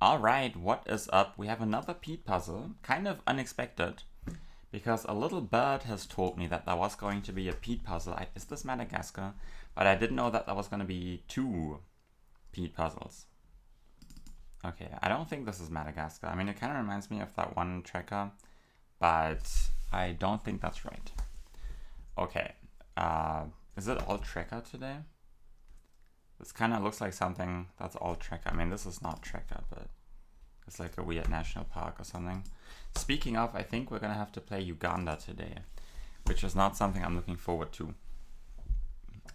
Alright, what is up? We have another Pete puzzle, kind of unexpected, because a little bird has told me that there was going to be a Pete puzzle. Is this Madagascar? But I didn't know that there was going to be two Pete puzzles. Okay, I don't think this is Madagascar. I mean, it kind of reminds me of that one tracker, but I don't think that's right. Okay, is it all tracker today? This kind of looks like something that's all tracker. I mean, this is not tracker, but it's like a weird national park or something. Speaking of, I think we're gonna have to play Uganda today, which is not something I'm looking forward to.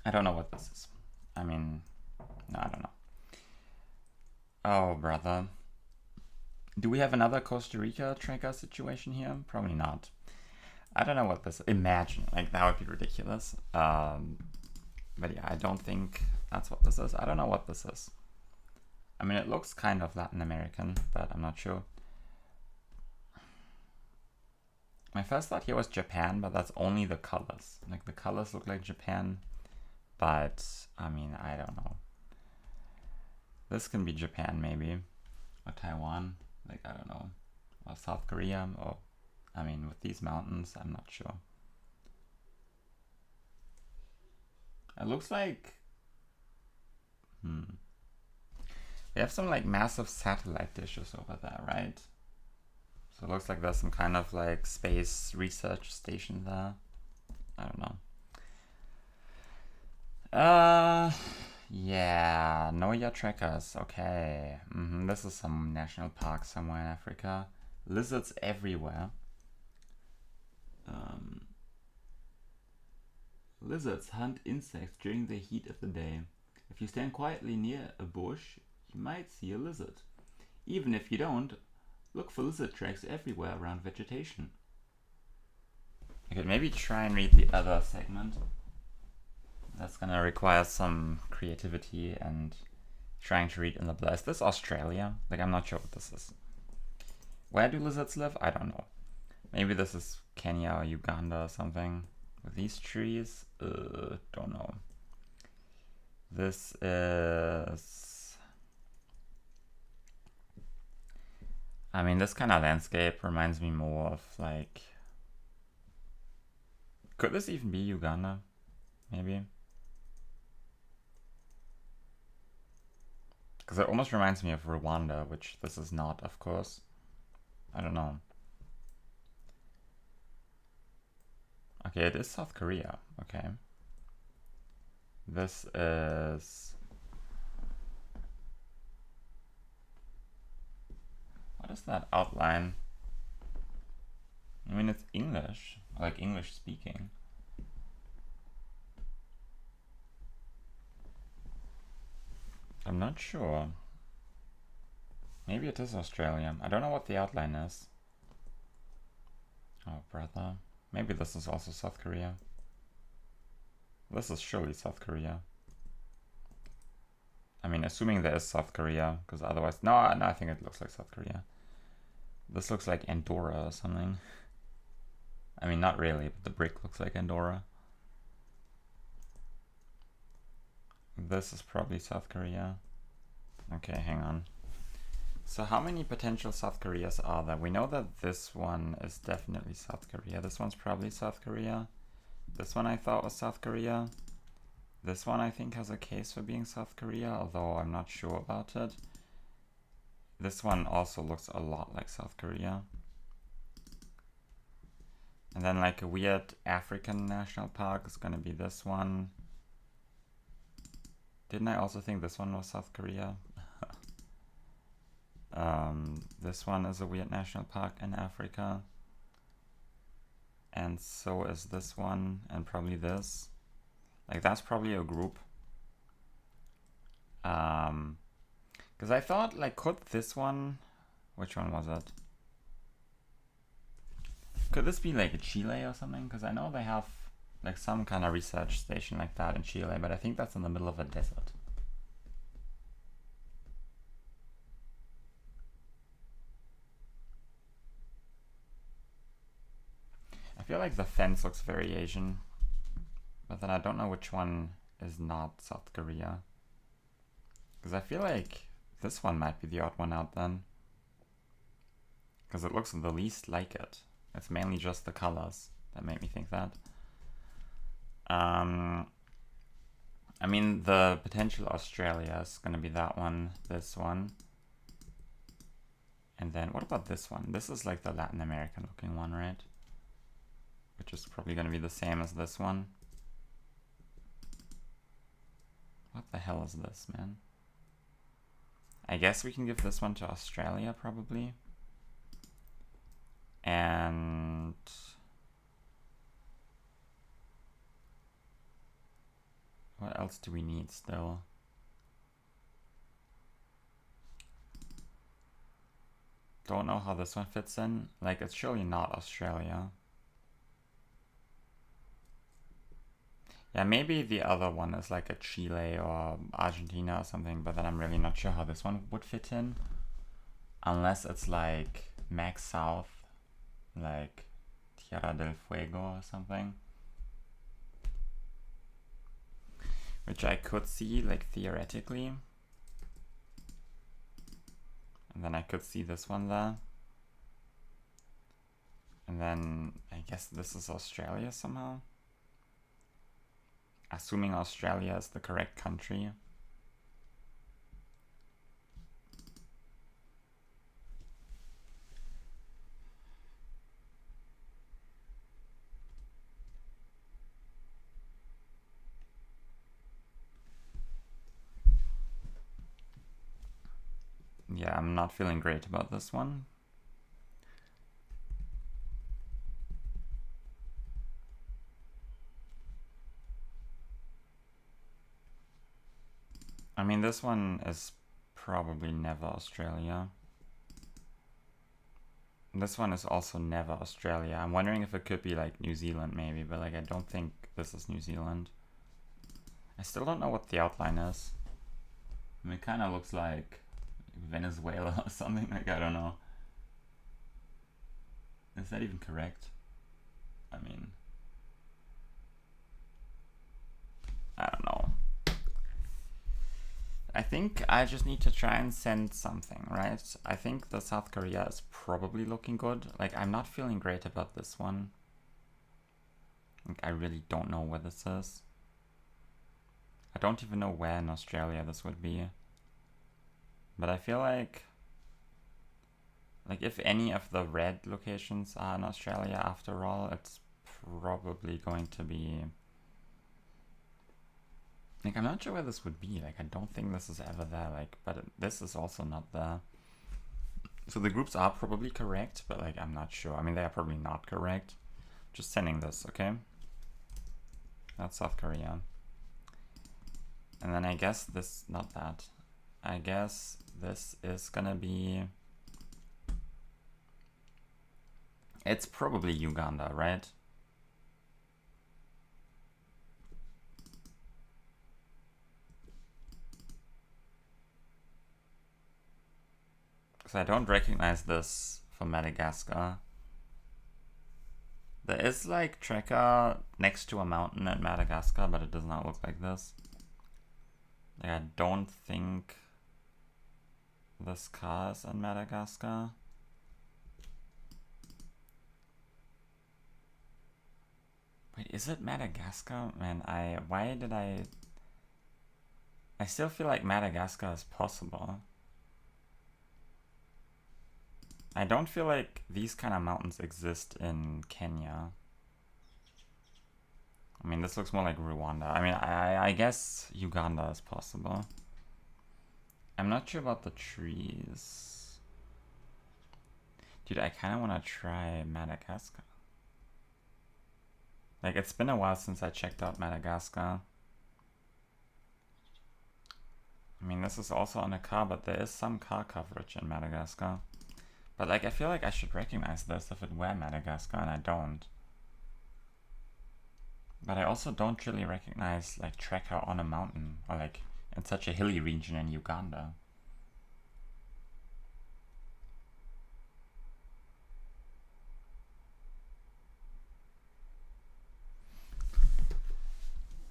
I don't know what this is. I mean, no, I don't know. Oh, brother. Do we have another Costa Rica tracker situation here? Probably not. I don't know what this is. Imagine, like, that would be ridiculous. But yeah, I don't think that's what this is. I don't know what this is. I mean, it looks kind of Latin American, but I'm not sure. My first thought here was Japan, but that's only the colors. Like, the colors look like Japan, but I mean, I don't know. This can be Japan, maybe, or Taiwan. Like, I don't know, or South Korea, or I mean, with these mountains, I'm not sure. It looks like, we have some like massive satellite dishes over there, right? So it looks like there's some kind of like space research station there. I don't know. Yeah, know your trackers. Okay. This is some national park somewhere in Africa. Lizards everywhere. Lizards hunt insects during the heat of the day. If you stand quietly near a bush, you might see a lizard. Even if you don't, look for lizard tracks everywhere around vegetation. I could maybe try and read the other segment. That's gonna require some creativity and trying to read in the blur. Is this Australia? Like, I'm not sure what this is. Where do lizards live? I don't know. Maybe this is Kenya or Uganda or something. With these trees? Don't know. This is... I mean, this kind of landscape reminds me more of like... Could this even be Uganda? Maybe? Because it almost reminds me of Rwanda, which this is not, of course. I don't know. Okay, it is South Korea. Okay. This is... What is that outline? I mean, it's English, like English speaking. I'm not sure. Maybe it is Australia. I don't know what the outline is. Oh, brother. Maybe this is also South Korea. This is surely South Korea. I mean, assuming there is South Korea, because otherwise... No, I think it looks like South Korea. This looks like Andorra or something. I mean, not really, but the brick looks like Andorra. This is probably South Korea. Okay, hang on. So how many potential South Koreas are there? We know that this one is definitely South Korea. This one's probably South Korea. This one I thought was South Korea. This one I think has a case for being South Korea, although I'm not sure about it. This one also looks a lot like South Korea. And then like a weird African national park is gonna be this one. Didn't I also think this one was South Korea? This one is a weird national park in Africa. And so is this one, and probably this. Like, that's probably a group. Because I thought, like, could this one... Which one was it? Could this be, like, a Chile or something? Because I know they have, like, some kind of research station like that in Chile, but I think that's in the middle of a desert. I feel like the fence looks very Asian, but then I don't know which one is not South Korea. Because I feel like This one might be the odd one out then. Because it looks the least like it. It's mainly just the colors that make me think that. I mean, the potential Australia is going to be that one, this one. And then, what about this one? This is like the Latin American looking one, right? Which is probably going to be the same as this one. What the hell is this, man? I guess we can give this one to Australia, probably. And what else do we need still? Don't know how this one fits in. Like, it's surely not Australia. Yeah, maybe the other one is like a Chile or Argentina or something, but then I'm really not sure how this one would fit in. Unless it's like Max South, like Tierra del Fuego or something. Which I could see, like, theoretically. And then I could see this one there. And then I guess this is Australia somehow. Assuming Australia is the correct country. Yeah, I'm not feeling great about this one. I mean, this one is probably never Australia. This one is also never Australia. I'm wondering if it could be like New Zealand maybe, but like I don't think this is New Zealand. I still don't know what the outline is. I mean, it kind of looks like Venezuela or something, like I don't know. Is that even correct? I mean, I don't know. I think I just need to try and send something, right? I think the South Korea is probably looking good. Like, I'm not feeling great about this one. Like, I really don't know where this is. I don't even know where in Australia this would be. But I feel like if any of the red locations are in Australia after all, it's probably going to be... Like, I'm not sure where this would be. Like, I don't think this is ever there. Like, but this is also not there. So the groups are probably correct, but like, I'm not sure. I mean, they are probably not correct. Just sending this, okay? That's South Korea. And then I guess this, not that. I guess this is gonna be... It's probably Uganda, right? Because I don't recognize this from Madagascar. There is like tracker next to a mountain at Madagascar, but it does not look like this. Like, I don't think this car is in Madagascar. Wait, is it Madagascar? Man, why did I still feel like Madagascar is possible. I don't feel like these kind of mountains exist in Kenya. I mean, this looks more like Rwanda. I mean, I guess Uganda is possible. I'm not sure about the trees. Dude, I kind of want to try Madagascar. Like, it's been a while since I checked out Madagascar. I mean, this is also on a car, but there is some car coverage in Madagascar. But like, I feel like I should recognize this if it were Madagascar, and I don't. But I also don't really recognize like tracker on a mountain, or like in such a hilly region in Uganda.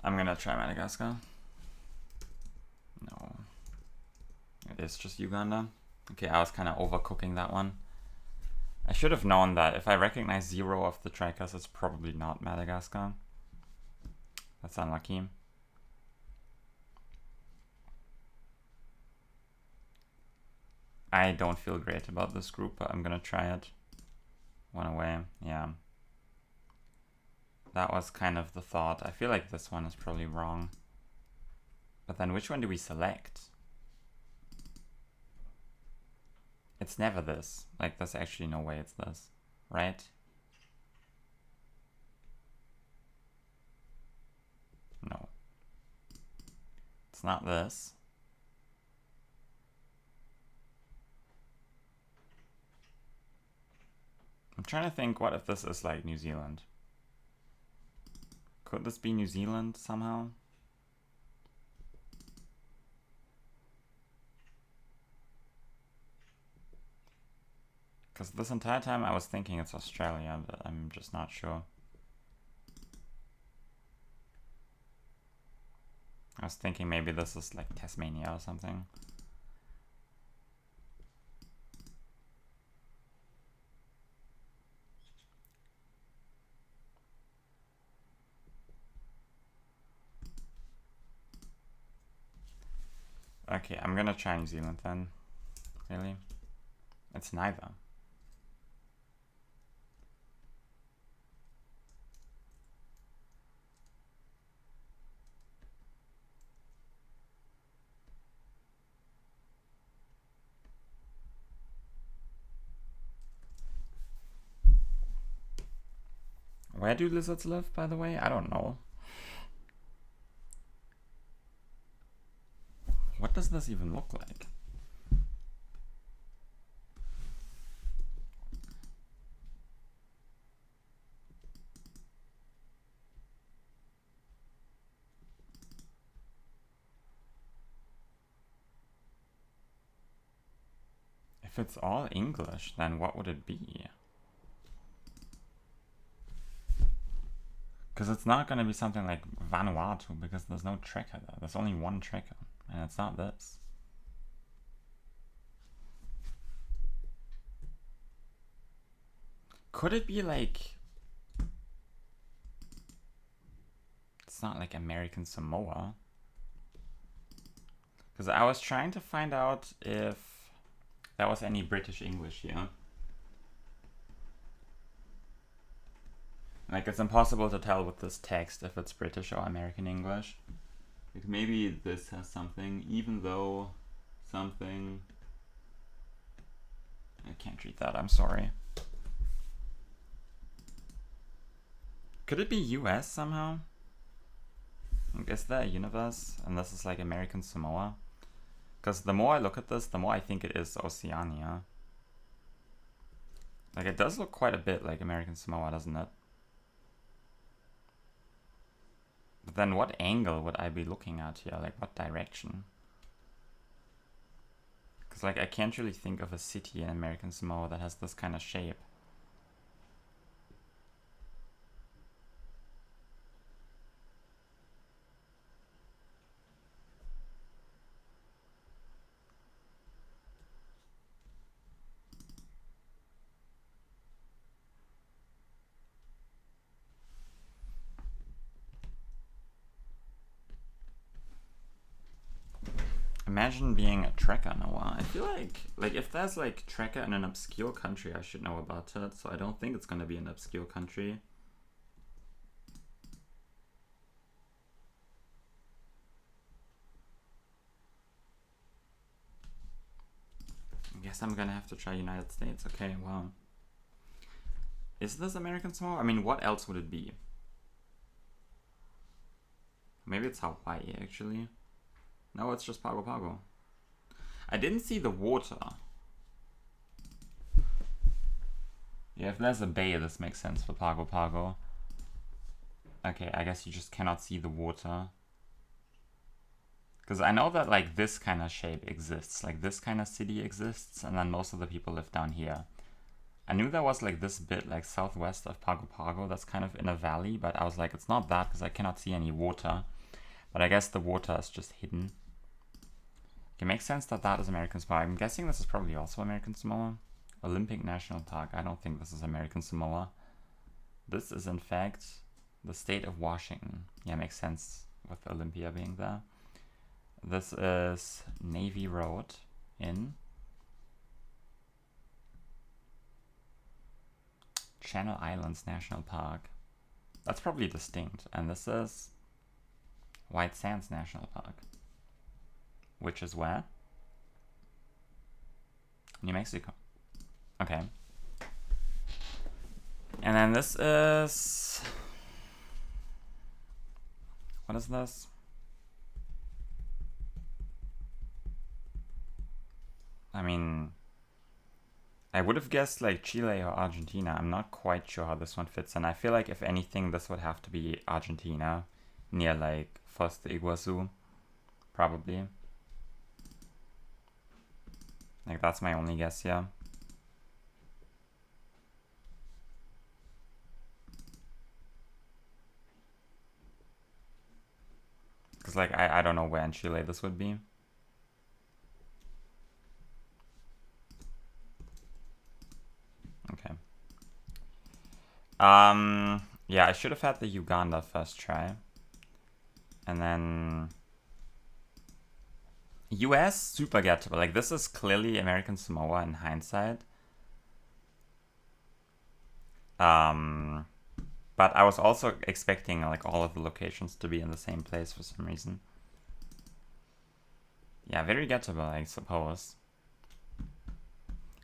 I'm gonna try Madagascar. No. is just Uganda. Okay, I was kind of overcooking that one. I should have known that if I recognize 0 of the trackers, it's probably not Madagascar. That's unlucky. I don't feel great about this group, but I'm gonna try it. One away, yeah. That was kind of the thought. I feel like this one is probably wrong. But then which one do we select? It's never this. Like, there's actually no way it's this, right? No. It's not this. I'm trying to think, what if this is like New Zealand? Could this be New Zealand somehow? Because this entire time I was thinking it's Australia, but I'm just not sure. I was thinking maybe this is like Tasmania or something. Okay, I'm gonna try New Zealand then. Really? It's neither. Where do lizards live, by the way? I don't know. What does this even look like? If it's all English, then what would it be? Because it's not going to be something like Vanuatu, because there's no tracker there. There's only one tracker, and it's not this. Could it be like... It's not like American Samoa. Because I was trying to find out if there was any British English here. Like, it's impossible to tell with this text if it's British or American English. Like, maybe this has something, even though something... I can't read that, I'm sorry. Could it be US somehow? Like, is there a universe? And this is like American Samoa? Because the more I look at this, the more I think it is Oceania. Like, it does look quite a bit like American Samoa, doesn't it? But then what angle would I be looking at here? Like, what direction? Because, like, I can't really think of a city in American Samoa that has this kind of shape. Imagine being a tracker, Noah. I feel like if there's like tracker in an obscure country, I should know about it. So I don't think it's gonna be an obscure country. I guess I'm gonna have to try United States. Okay, wow. Is this American Samoa? I mean, what else would it be? Maybe it's Hawaii, actually. No, it's just Pago Pago. I didn't see the water. Yeah, if there's a bay, this makes sense for Pago Pago. Okay, I guess you just cannot see the water. Because I know that like this kind of shape exists. Like this kind of city exists, and then most of the people live down here. I knew there was like this bit like southwest of Pago Pago that's kind of in a valley, but I was like, it's not that because I cannot see any water. But I guess the water is just hidden. It makes sense that that is American Samoa. I'm guessing this is probably also American Samoa. Olympic National Park. I don't think this is American Samoa. This is in fact the state of Washington. Yeah, makes sense with Olympia being there. This is Navy Road in Channel Islands National Park. That's probably distinct. And this is White Sands National Park. Which is where? New Mexico. Okay. And then this is... What is this? I mean... I would have guessed like Chile or Argentina. I'm not quite sure how this one fits in. I feel like if anything, this would have to be Argentina. Near like Foz de Iguazu. Probably. Like that's my only guess here. Because like I don't know where in Chile this would be. Okay. Yeah, I should have had the Uganda first try. And then US, super gettable. Like this is clearly American Samoa in hindsight. But I was also expecting like all of the locations to be in the same place for some reason. Yeah, very gettable, I suppose.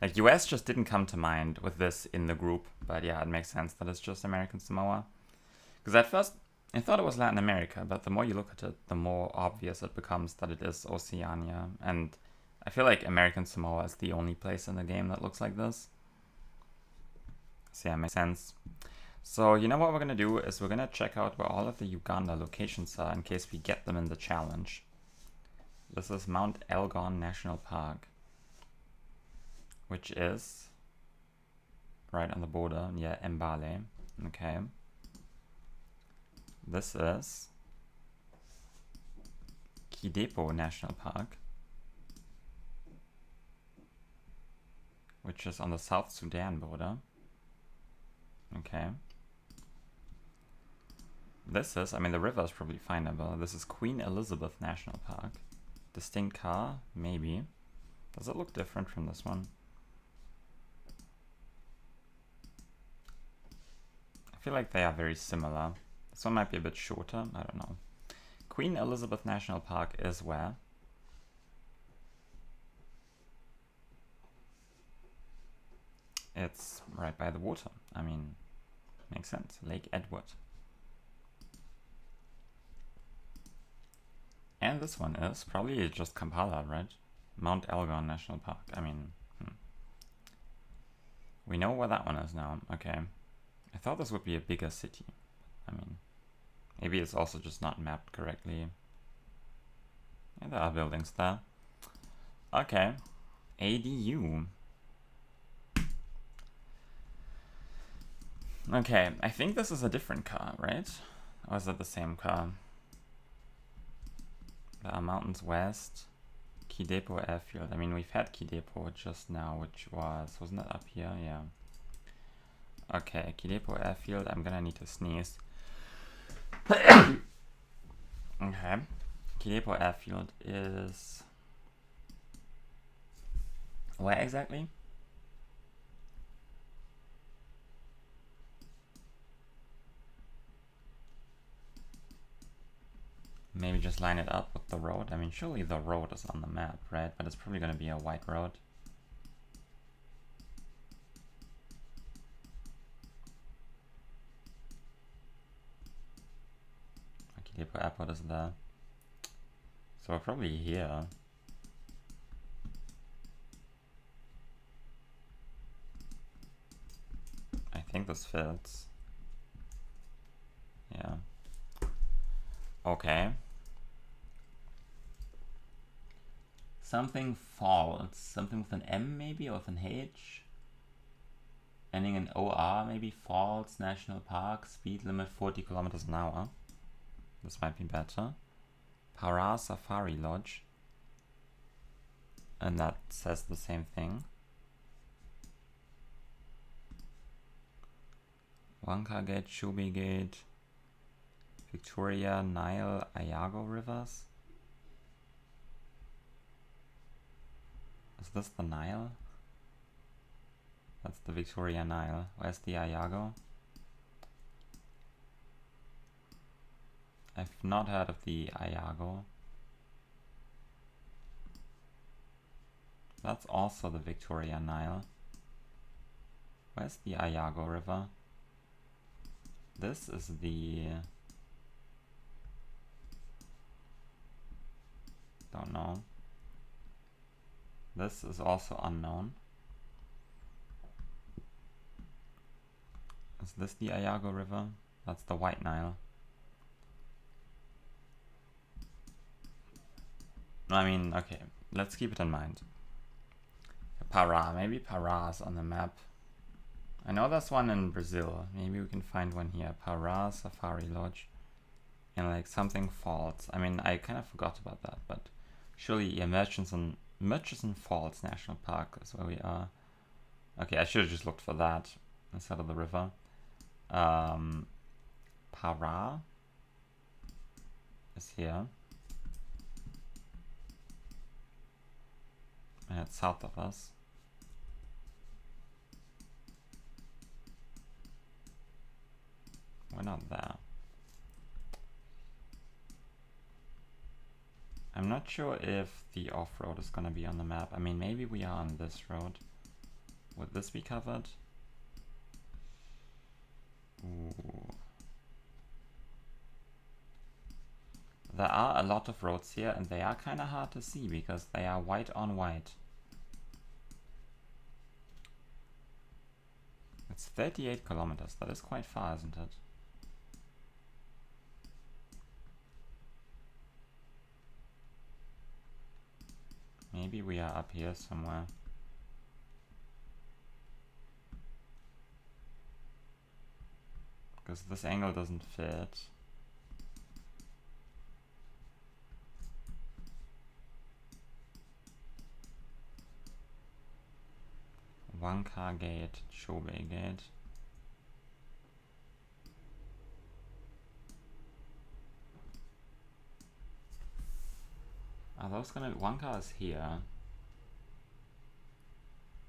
Like US just didn't come to mind with this in the group, but yeah, it makes sense that it's just American Samoa. Because at first I thought it was Latin America, but the more you look at it, the more obvious it becomes that it is Oceania. And I feel like American Samoa is the only place in the game that looks like this. So yeah, makes sense. So you know what we're gonna do is we're gonna check out where all of the Uganda locations are in case we get them in the challenge. This is Mount Elgon National Park, which is right on the border near Mbale. Okay. This is Kidepo National Park, which is on the South Sudan border. Okay. This is, I mean, the river is probably findable. This is Queen Elizabeth National Park. Distinct car? Maybe. Does it look different from this one? I feel like they are very similar. This one might be a bit shorter. I don't know. Queen Elizabeth National Park is where? It's right by the water. I mean, makes sense. Lake Edward. And this one is probably just Kampala, right? Mount Elgon National Park. I mean, we know where that one is now. Okay. I thought this would be a bigger city. I mean, maybe it's also just not mapped correctly. And there are buildings there. Okay. ADU. Okay, I think this is a different car, right? Or is it the same car? There are mountains west. Kidepo Airfield. I mean, we've had Kidepo just now, which wasn't it up here? Yeah. Okay, Kidepo Airfield. I'm gonna need to sneeze. Okay. Kidepo Airfield is... where exactly? Maybe just line it up with the road. I mean, surely the road is on the map, right? But it's probably going to be a white road. Kidepo Airport is there. So we're probably here. I think this fits. Yeah. Okay. Something falls. Something with an M maybe, or with an H. Ending in OR maybe. Falls National Park. Speed limit 40 kilometers an hour. This might be better. Para Safari Lodge. And that says the same thing. Wanka Gate, Shubi Gate, Victoria, Nile, Ayago rivers. Is this the Nile? That's the Victoria Nile. Where's the Ayago? I've not heard of the Ayago. That's also the Victoria Nile. Where's the Ayago River? This is the... Don't know. This is also unknown. Is this the Ayago River? That's the White Nile. I mean, okay, let's keep it in mind. Pará, maybe Pará is on the map. I know there's one in Brazil. Maybe we can find one here. Pará Safari Lodge. And like something Falls. I mean, I kind of forgot about that, but surely Murchison Falls National Park is where we are. Okay, I should have just looked for that instead of the river. Pará is here. And it's south of us. We're not there. I'm not sure if the off-road is gonna be on the map. I mean, maybe we are on this road. Would this be covered? Ooh. There are a lot of roads here, and they are kind of hard to see because they are white on white. It's 38 kilometers. That is quite far, isn't it? Maybe we are up here somewhere. Because this angle doesn't fit. Wanka Gate, Chobe Gate. Are those gonna... Wanka is here.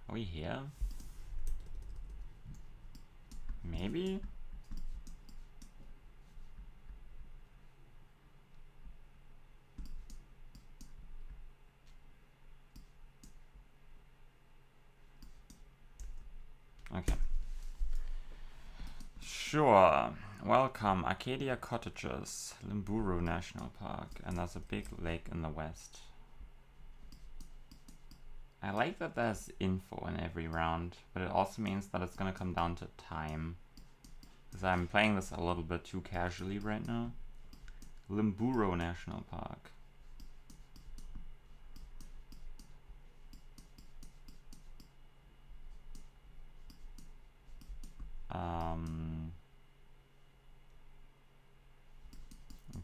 Are we here? Maybe? Okay. Sure. Welcome, Arcadia Cottages, Limburu National Park, and there's a big lake in the west. I like that there's info in every round, but it also means that it's gonna come down to time. Because I'm playing this a little bit too casually right now. Limburu National Park.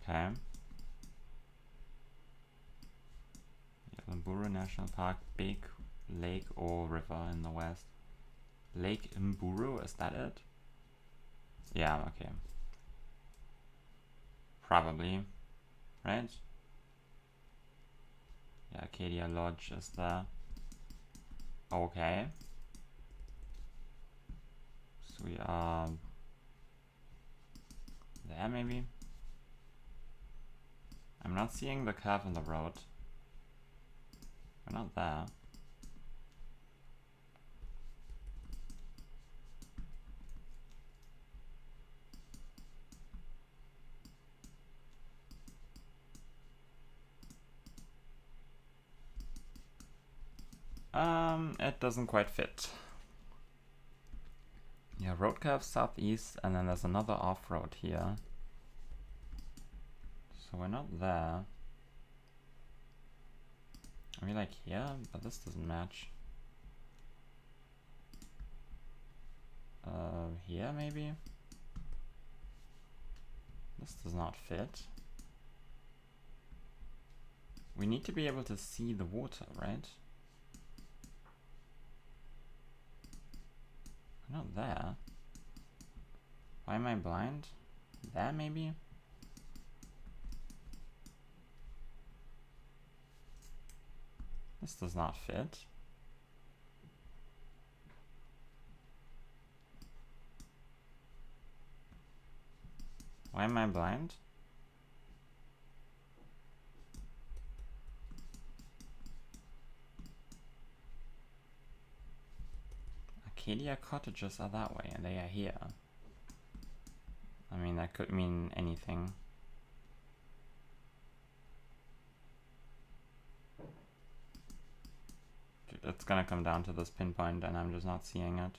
Okay. Limburu National Park, big lake or river in the west. Lake Mburu, is that it? Yeah, okay. Probably, right? Yeah, Arcadia Lodge is there. Okay. So we are there maybe? I'm not seeing the curve in the road. We're not there. It doesn't quite fit. Yeah, road curve southeast, and then there's another off-road here. So we're not there. Are we like here? But this doesn't match. Here maybe? This does not fit. We need to be able to see the water, right? there. Why am I blind? There, maybe? This does not fit. Why am I blind? Arcadia cottages are that way, and they are here. I mean, that could mean anything. Dude, it's gonna come down to this pinpoint, and I'm just not seeing it.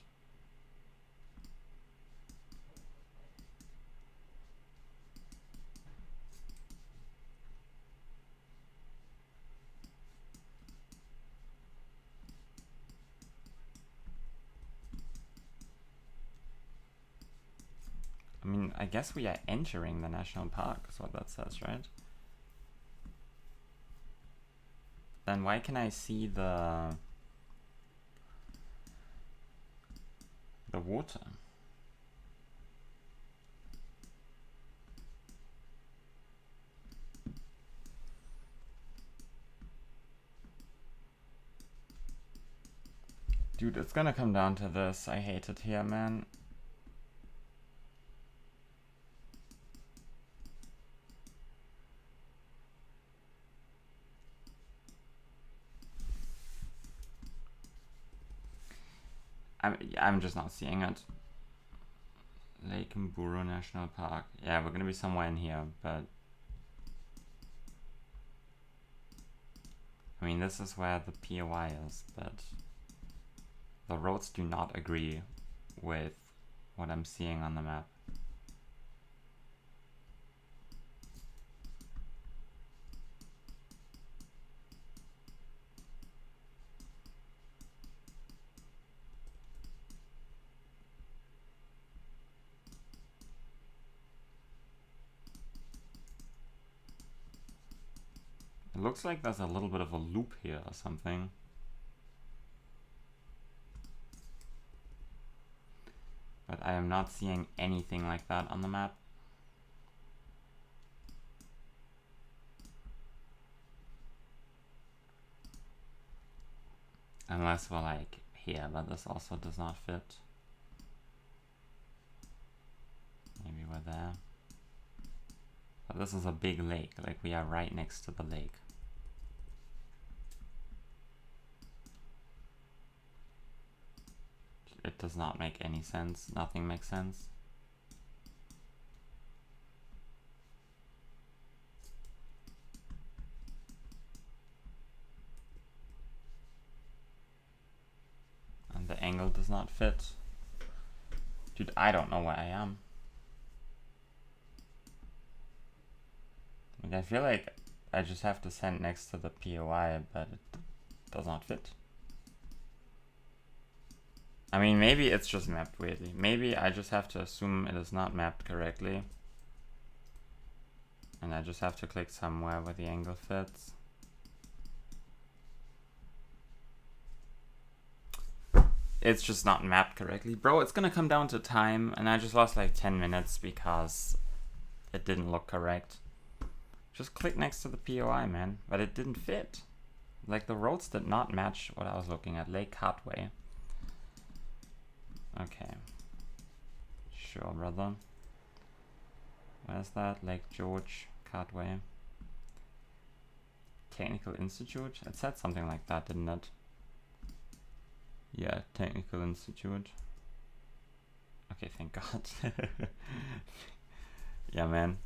I mean, I guess we are entering the national park, is what that says, right? Then why can I see the water? Dude, it's gonna come down to this. I hate it here, man. I'm just not seeing it. Lake Mburu National Park. Yeah, we're gonna be somewhere in here, but I mean, this is where the POI is, but the roads do not agree with what I'm seeing on the map. It looks like there's a little bit of a loop here or something. But I am not seeing anything like that on the map. Unless we're like here, but this also does not fit. Maybe we're there. But this is a big lake, like we are right next to the lake. It does not make any sense. Nothing makes sense. And the angle does not fit. Dude, I don't know where I am. I feel like I just have to send next to the POI, but it does not fit. I mean, maybe it's just mapped weirdly. Maybe I just have to assume it is not mapped correctly. And I just have to click somewhere where the angle fits. It's just not mapped correctly. Bro, it's gonna come down to time, and I just lost like 10 minutes because it didn't look correct. Just click next to the POI, man. But it didn't fit. Like, the roads did not match what I was looking at. Lake Cartway. Okay. Sure, brother. Where's that? Lake George, Cartway. Technical Institute? It said something like that, didn't it? Yeah, Technical Institute. Okay, thank God. Yeah, man.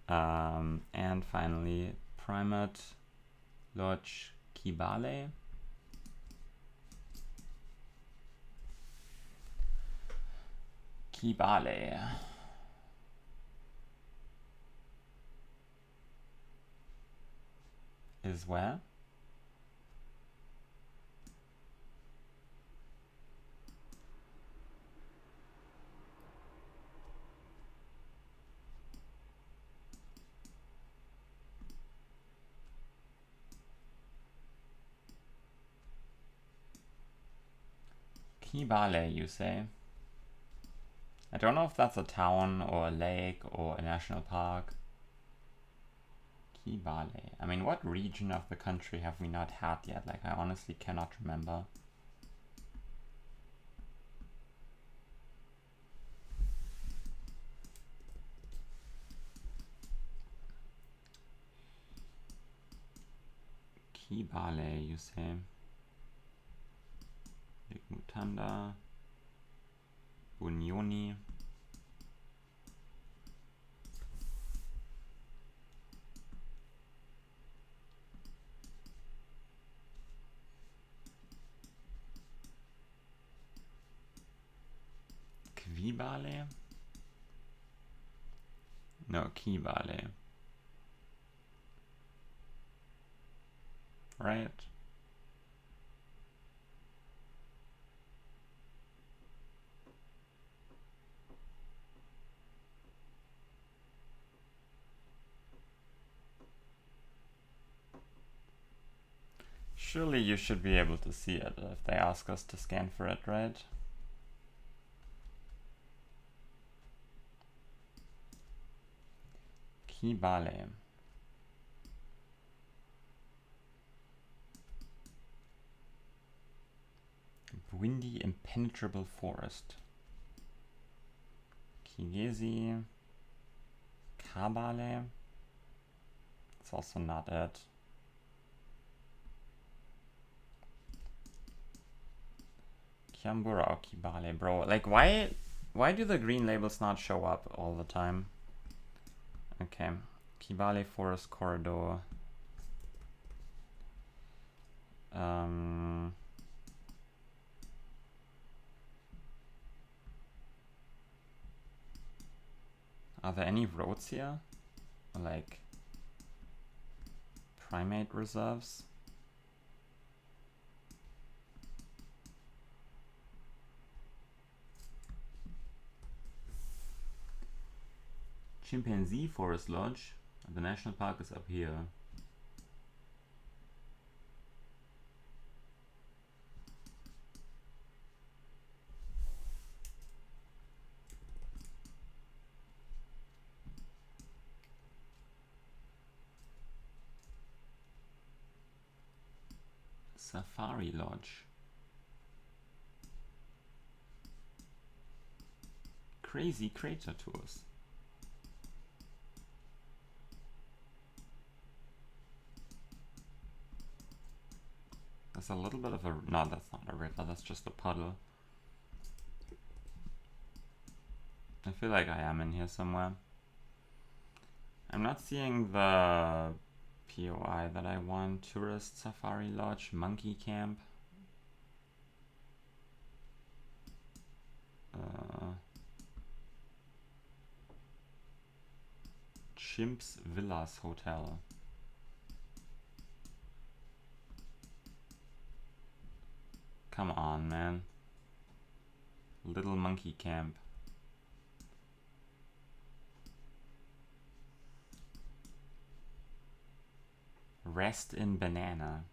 And finally, Primate Lodge Kibale. Kibale. Is where? Kibale, you say? I don't know if that's a town or a lake or a national park. Kibale. I mean, what region of the country have we not had yet? Like, I honestly cannot remember. Kibale, you say? Lake Mutanda. Bunyoni. Kvibale? No, Kibale. Right? Surely you should be able to see it if they ask us to scan for it, right? Kibale. Windy, impenetrable forest. Kigezi. Kabale. It's also not it. Kiambura or Kibale, bro. Like, why do the green labels not show up all the time? Okay. Kibale Forest Corridor. Are there any roads here? Or like primate reserves? Chimpanzee Forest Lodge. The national park is up here. Safari Lodge. Crazy Crater Tours. There's a little bit of a... No, that's not a river, that's just a puddle. I feel like I am in here somewhere. I'm not seeing the POI that I want. Tourist Safari Lodge, Monkey Camp. Chimps Villas Hotel. Come on, man. Little Monkey Camp. Rest in Banana.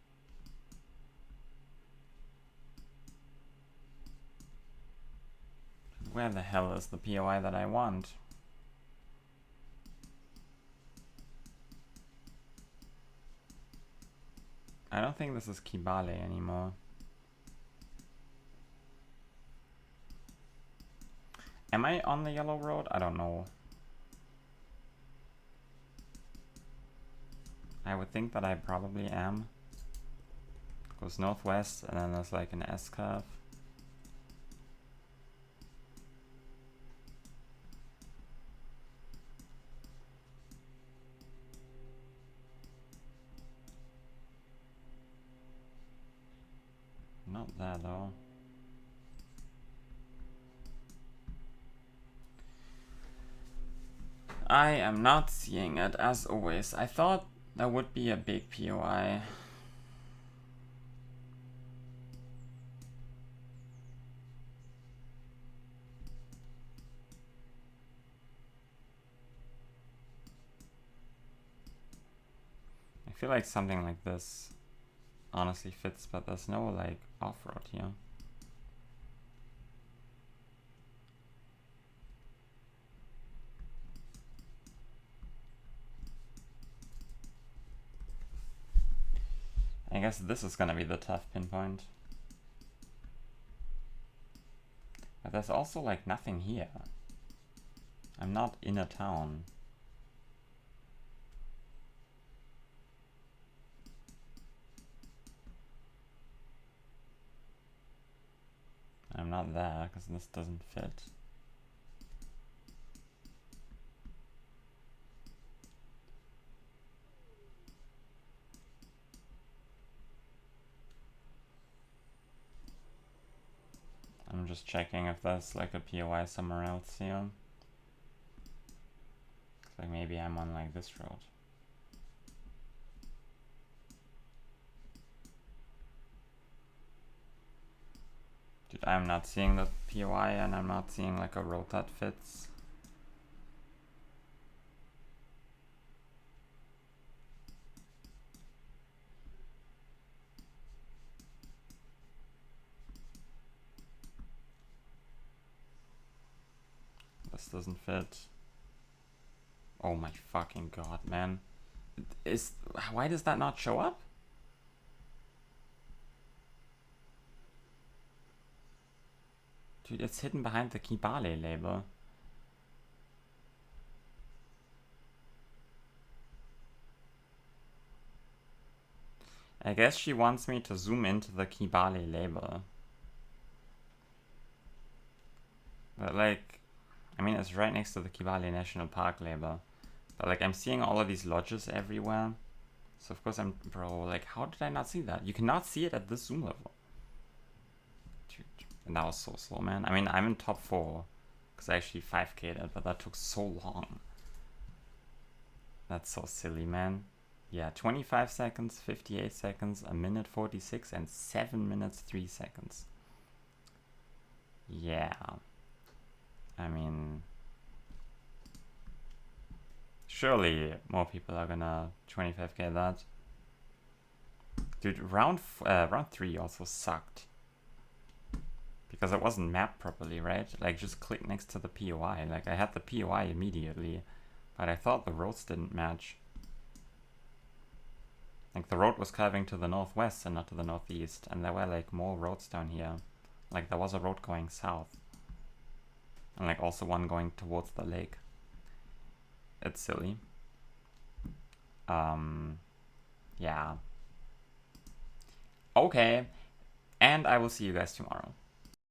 Where the hell is the POI that I want? I don't think this is Kibale anymore. Am I on the yellow road? I don't know. I would think that I probably am. Goes northwest and then there's like an S-curve. Not there though. I am not seeing it as always. I thought there would be a big POI. I feel like something like this honestly fits, but there's no like off-road here. guess this is gonna be the tough pinpoint. But there's also like nothing here. I'm not in a town. I'm not there because this doesn't fit. I'm just checking if there's like a POI somewhere else here. Like maybe I'm on like this road. Dude, I'm not seeing the POI and I'm not seeing like a road that fits. This doesn't fit. Oh my fucking god, man. Why does that not show up? Dude, it's hidden behind the Kibale label. I guess she wants me to zoom into the Kibale label. But like, I mean, it's right next to the Kibale National Park label. But like, I'm seeing all of these lodges everywhere. So of course bro, like, how did I not see that? You cannot see it at this zoom level. Dude, and that was so slow, man. I mean, I'm in top 4. Because I actually 5k'd it, but that took so long. That's so silly, man. Yeah, 25 seconds, 58 seconds, a minute 46, and 7 minutes 3 seconds. Yeah. I mean, surely more people are gonna 25k that. Dude, round 3 also sucked. Because it wasn't mapped properly, right? Like, just click next to the POI. Like, I had the POI immediately, but I thought the roads didn't match. Like, the road was curving to the northwest and not to the northeast, and there were, like, more roads down here. Like, there was a road going south. And, like, also one going towards the lake. It's silly. Yeah. Okay. And I will see you guys tomorrow.